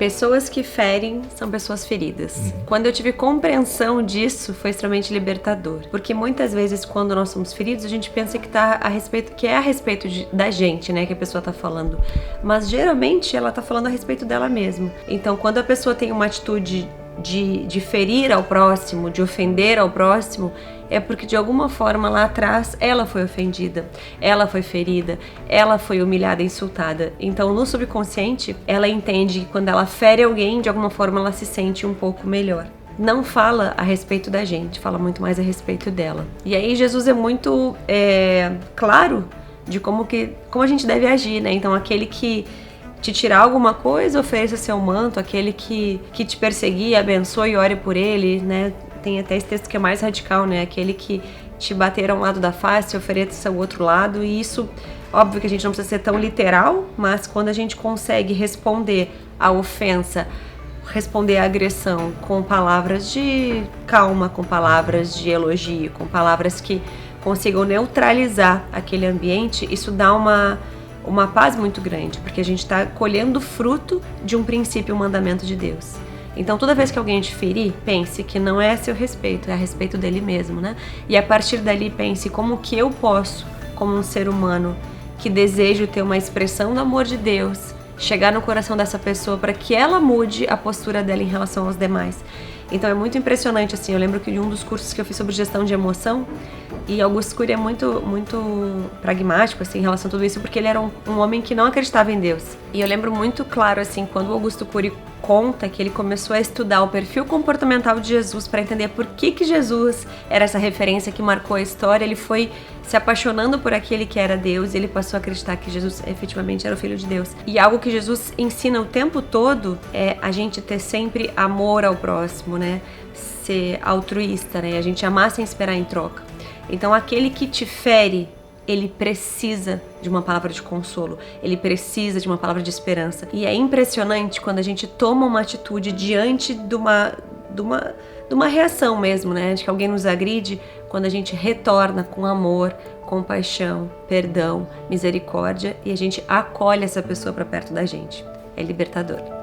Pessoas que ferem são pessoas feridas. Quando eu tive compreensão disso, foi extremamente libertador. Porque muitas vezes, quando nós somos feridos, a gente pensa que é a respeito da gente, né, que a pessoa tá falando. Mas geralmente ela tá falando a respeito dela mesma. Então, quando a pessoa tem uma atitude de ferir ao próximo, de ofender ao próximo, é porque de alguma forma lá atrás ela foi ofendida, ela foi ferida, ela foi humilhada, insultada. Então no subconsciente ela entende que quando ela fere alguém, de alguma forma ela se sente um pouco melhor. Não fala a respeito da gente, fala muito mais a respeito dela. E aí Jesus é muito claro de como a gente deve agir, né? Então aquele que te tirar alguma coisa, ofereça seu manto. Aquele que te perseguir, abençoe e ore por ele, né? Tem até esse texto que é mais radical, né? Aquele que te bater a um lado da face, ofereça o outro lado. E isso, óbvio que a gente não precisa ser tão literal, mas quando a gente consegue responder à ofensa, responder à agressão com palavras de calma, com palavras de elogio, com palavras que consigam neutralizar aquele ambiente, isso dá uma paz muito grande, porque a gente está colhendo fruto de um princípio, um mandamento de Deus. Então toda vez que alguém te ferir, pense que não é a seu respeito, é a respeito dele mesmo, né? E a partir dali pense como que eu posso, como um ser humano que desejo ter uma expressão do amor de Deus, chegar no coração dessa pessoa para que ela mude a postura dela em relação aos demais. Então é muito impressionante, assim, eu lembro que de um dos cursos que eu fiz sobre gestão de emoção, e Augusto Cury é muito pragmático, assim, em relação a tudo isso, porque ele era um homem que não acreditava em Deus. E eu lembro muito claro, assim, quando o Augusto Cury conta que ele começou a estudar o perfil comportamental de Jesus para entender por que Jesus era essa referência que marcou a história, ele foi se apaixonando por aquele que era Deus, e ele passou a acreditar que Jesus efetivamente era o Filho de Deus. E algo que Jesus ensina o tempo todo é a gente ter sempre amor ao próximo, né? Ser altruísta, né? A gente amar sem esperar em troca. Então aquele que te fere, ele precisa de uma palavra de consolo, ele precisa de uma palavra de esperança. E é impressionante quando a gente toma uma atitude diante de uma reação mesmo, né? De que alguém nos agride, quando a gente retorna com amor, compaixão, perdão, misericórdia, e a gente acolhe essa pessoa para perto da gente. É libertador.